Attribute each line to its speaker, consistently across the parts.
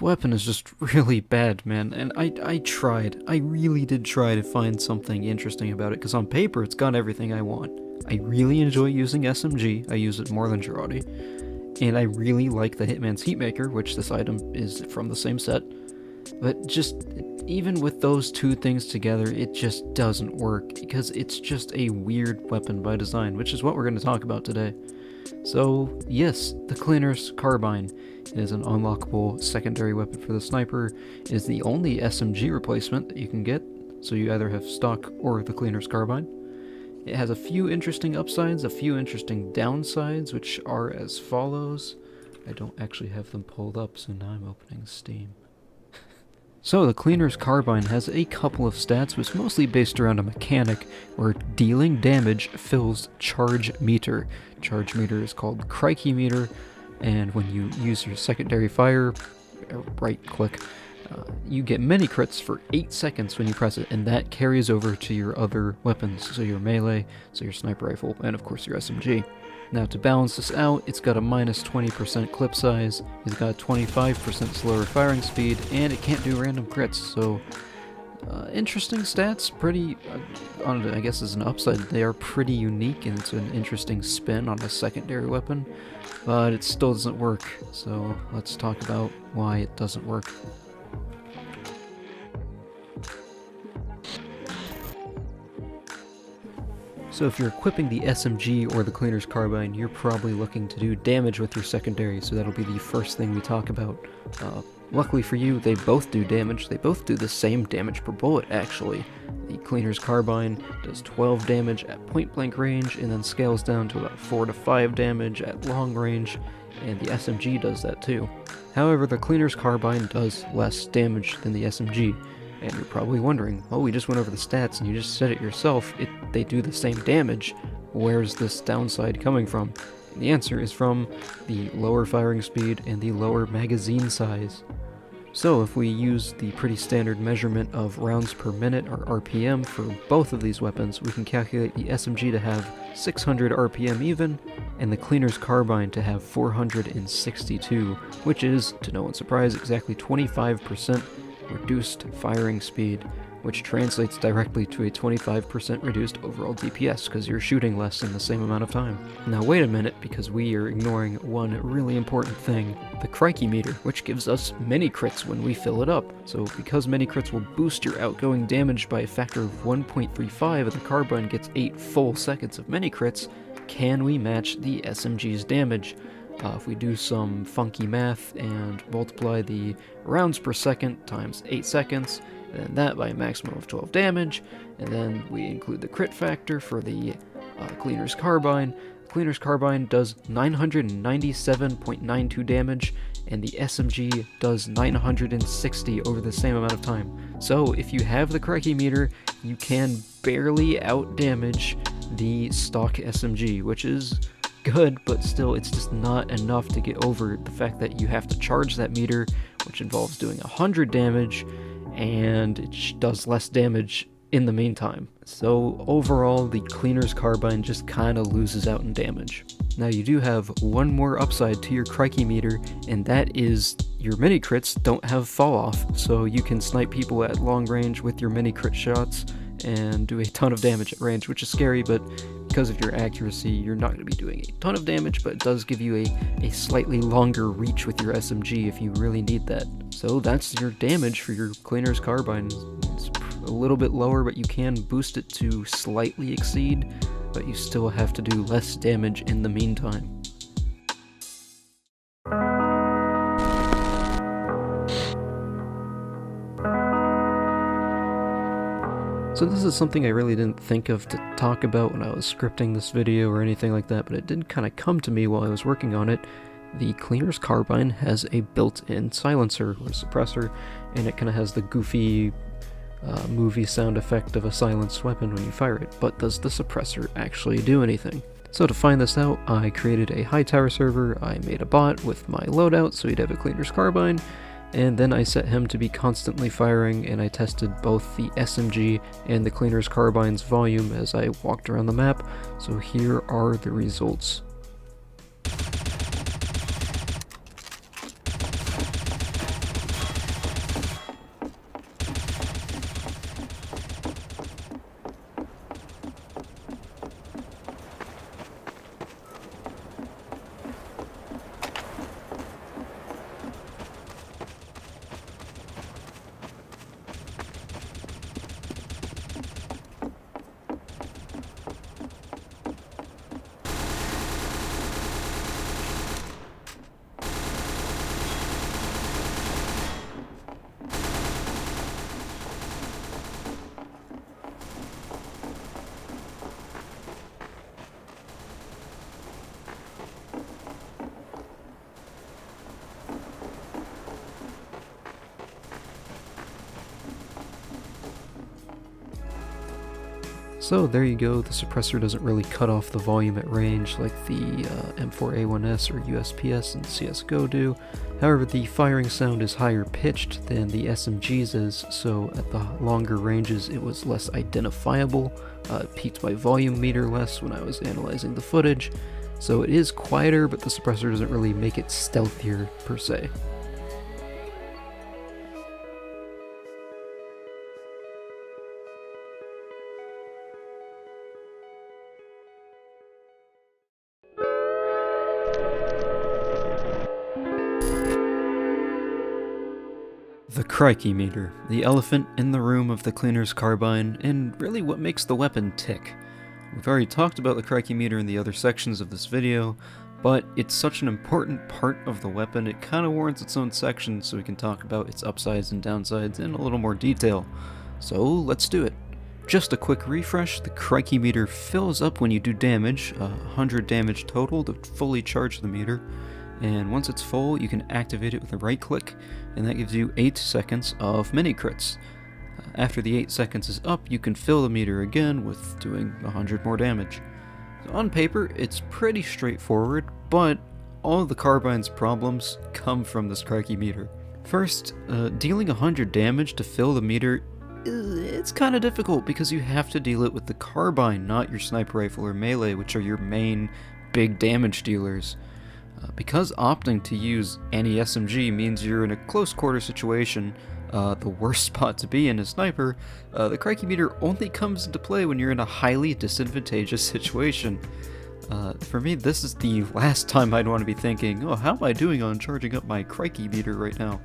Speaker 1: This weapon is just really bad, man, and I tried. I really did try to find something interesting about it, because on paper it's got everything I want. I really enjoy using SMG, I use it more than Girardi, and I really like the Hitman's Heatmaker, which this item is from the same set, but just, even with those two things together, it just doesn't work, because it's just a weird weapon by design, which is what we're going to talk about today. So, yes, the Cleaner's Carbine is an unlockable secondary weapon for the sniper. It is the only SMG replacement that you can get, so you either have stock or the Cleaner's Carbine. It has a few interesting upsides, a few interesting downsides, which are as follows. I don't actually have them pulled up, so now I'm opening Steam. So, the Cleaner's Carbine has a couple of stats, which is mostly based around a mechanic where dealing damage fills charge meter. Charge meter is called Crikey meter, and when you use your secondary fire, right click, you get many crits for 8 seconds when you press it, and that carries over to your other weapons, so your melee, so your sniper rifle, and of course your SMG. Now to balance this out, it's got a minus 20% clip size, it's got 25% slower firing speed, and it can't do random crits, so interesting stats, pretty, I guess as an upside, they are pretty unique, and it's an interesting spin on a secondary weapon, but it still doesn't work, so let's talk about why it doesn't work. So if you're equipping the SMG or the Cleaner's Carbine, you're probably looking to do damage with your secondary, so that'll be the first thing we talk about. Luckily for you, they both do damage. They both do the same damage per bullet, actually. The Cleaner's Carbine does 12 damage at point-blank range, and then scales down to about 4 to 5 damage at long range, and the SMG does that too. However, the Cleaner's Carbine does less damage than the SMG. And you're probably wondering, oh, we just went over the stats and you just said it yourself, they do the same damage, where's this downside coming from? And the answer is from the lower firing speed and the lower magazine size. So if we use the pretty standard measurement of rounds per minute, or RPM, for both of these weapons, we can calculate the SMG to have 600 RPM even, and the Cleaner's Carbine to have 462, which is, to no one's surprise, exactly 25% reduced firing speed, which translates directly to a 25% reduced overall DPS, because you're shooting less in the same amount of time. Now wait a minute, because we are ignoring one really important thing, the Crikey meter, which gives us many crits when we fill it up. So because many crits will boost your outgoing damage by a factor of 1.35 and the Carbine gets 8 full seconds of many crits, can we match the SMG's damage? If we do some funky math and multiply the rounds per second times 8 seconds, and then that by a maximum of 12 damage, and then we include the crit factor for the Cleaner's Carbine. Cleaner's Carbine does 997.92 damage, and the SMG does 960 over the same amount of time. So if you have the Crikey meter, you can barely out-damage the stock SMG, which is good, but still it's just not enough to get over the fact that you have to charge that meter, which involves doing 100 damage, and it does less damage in the meantime. So overall, the Cleaner's Carbine just kind of loses out in damage. Now you do have one more upside to your Crikey meter, and that is your mini crits don't have fall off, so you can snipe people at long range with your mini crit shots and do a ton of damage at range, which is scary, but because of your accuracy, you're not going to be doing a ton of damage, but it does give you a slightly longer reach with your SMG if you really need that. So that's your damage for your Cleaner's Carbine. It's a little bit lower, but you can boost it to slightly exceed, but you still have to do less damage in the meantime. So this is something I really didn't think of to talk about when I was scripting this video or anything like that, but it did kind of come to me while I was working on it. The Cleaner's Carbine has a built-in silencer or suppressor, and it kind of has the goofy movie sound effect of a silenced weapon when you fire it, but does the suppressor actually do anything? So to find this out, I created a high tower server, I made a bot with my loadout so he'd have a Cleaner's Carbine, and then I set him to be constantly firing, and I tested both the SMG and the Cleaner's Carbine's volume as I walked around the map, so here are the results. So there you go, the suppressor doesn't really cut off the volume at range like the M4A1S or USPS and CSGO do. However, the firing sound is higher pitched than the SMG's is, so at the longer ranges it was less identifiable. It peaked my volume meter less when I was analyzing the footage, so it is quieter, but the suppressor doesn't really make it stealthier per se. The Crikey meter, the elephant in the room of the cleaner's carbine, and really what makes the weapon tick. We've already talked about the Crikey meter in the other sections of this video, but it's such an important part of the weapon it kind of warrants its own section so we can talk about its upsides and downsides in a little more detail. So let's do it. Just a quick refresh, the Crikey meter fills up when you do damage, 100 damage total to fully charge the meter. And once it's full, you can activate it with a right click, and that gives you 8 seconds of mini crits. After the 8 seconds is up, you can fill the meter again with doing 100 more damage. So on paper, it's pretty straightforward, but all of the Carbine's problems come from this Crikey meter. First, dealing 100 damage to fill the meter, it's kind of difficult because you have to deal it with the Carbine, not your sniper rifle or melee, which are your main big damage dealers. Because opting to use any SMG means you're in a close quarter situation, the worst spot to be in as sniper, the Crikey meter only comes into play when you're in a highly disadvantageous situation. For me, this is the last time I'd want to be thinking, oh, how am I doing on charging up my Crikey meter right now?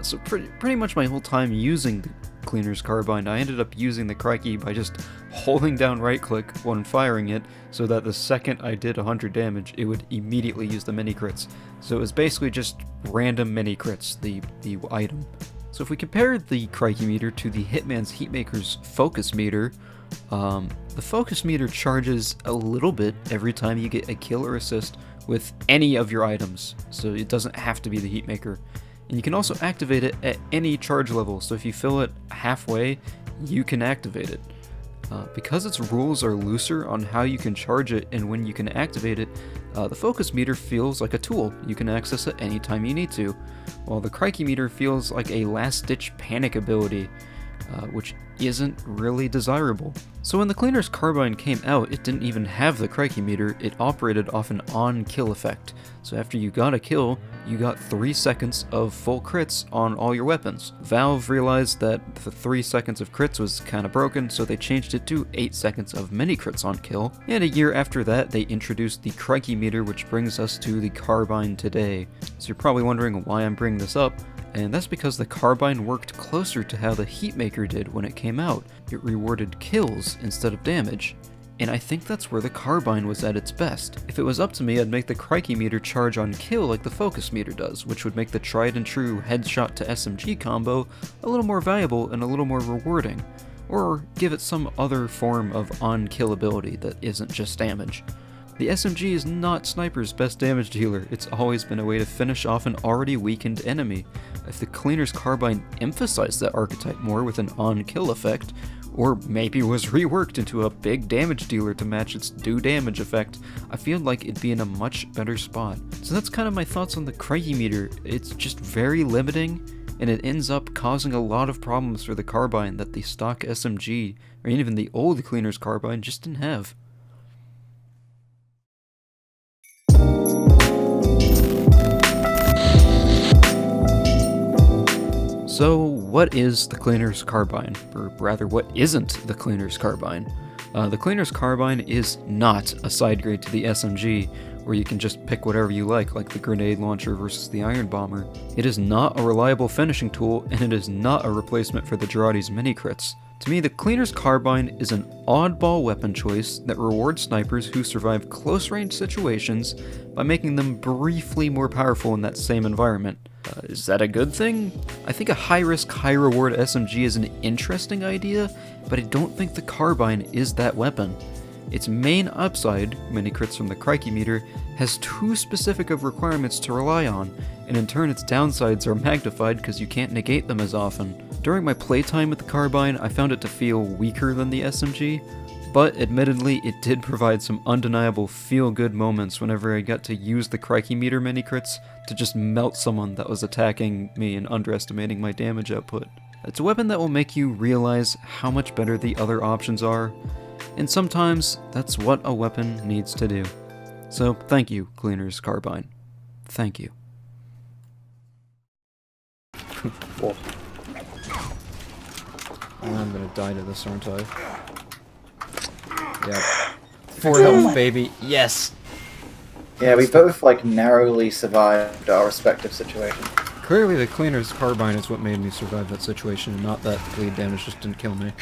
Speaker 1: So pretty much my whole time using the cleaner's carbine, I ended up using the Crikey by just holding down right click when firing it, so that the second I did 100 damage, it would immediately use the mini crits. So it was basically just random mini crits, the item. So if we compare the Crikey meter to the Hitman's Heatmaker's focus meter, the focus meter charges a little bit every time you get a kill or assist with any of your items, so it doesn't have to be the Heatmaker. And you can also activate it at any charge level, so if you fill it halfway, you can activate it. Because its rules are looser on how you can charge it and when you can activate it, the focus meter feels like a tool you can access it anytime you need to, while the Crikey meter feels like a last-ditch panic ability, which isn't really desirable. So when the cleaner's carbine came out, it didn't even have the Crikey meter, it operated off an on-kill effect. So after you got a kill, you got 3 seconds of full crits on all your weapons. Valve realized that the 3 seconds of crits was kinda broken, so they changed it to 8 seconds of mini crits on kill, and a year after that they introduced the Crikey meter, which brings us to the carbine today. So you're probably wondering why I'm bringing this up, and that's because the Carbine worked closer to how the Heatmaker did when it came out. It rewarded kills instead of damage, and I think that's where the Carbine was at its best. If it was up to me, I'd make the Crikey meter charge on kill like the focus meter does, which would make the tried and true headshot to SMG combo a little more valuable and a little more rewarding, or give it some other form of on-kill ability that isn't just damage. The SMG is not Sniper's best damage dealer, it's always been a way to finish off an already weakened enemy. If the cleaner's carbine emphasized that archetype more with an on-kill effect, or maybe was reworked into a big damage dealer to match its do damage effect, I feel like it'd be in a much better spot. So that's kind of my thoughts on the Crikey meter. It's just very limiting, and it ends up causing a lot of problems for the carbine that the stock SMG, or even the old cleaner's carbine, just didn't have. So what is the cleaner's carbine? Or rather, what isn't the cleaner's carbine? The cleaner's carbine is not a side grade to the SMG, where you can just pick whatever you like the grenade launcher versus the iron bomber. It is not a reliable finishing tool, and it is not a replacement for the Girardi's mini crits. To me, the cleaner's carbine is an oddball weapon choice that rewards snipers who survive close-range situations by making them briefly more powerful in that same environment. Is that a good thing? I think a high-risk, high-reward SMG is an interesting idea, but I don't think the carbine is that weapon. Its main upside, mini crits from the Crikey meter, has too specific of requirements to rely on, and in turn its downsides are magnified because you can't negate them as often. During my playtime with the carbine, I found it to feel weaker than the SMG. But admittedly, it did provide some undeniable feel-good moments whenever I got to use the Crikey meter mini-crits to just melt someone that was attacking me and underestimating my damage output. It's a weapon that will make you realize how much better the other options are, and sometimes that's what a weapon needs to do. So thank you, Cleaner's Carbine. Thank you.
Speaker 2: I'm gonna die to this, aren't I? Yep. 4 health, baby. Yes!
Speaker 3: Yeah, we both, like, narrowly survived our respective situations.
Speaker 2: Clearly the Cleaner's Carbine is what made me survive that situation, and not that bleed damage just didn't kill me.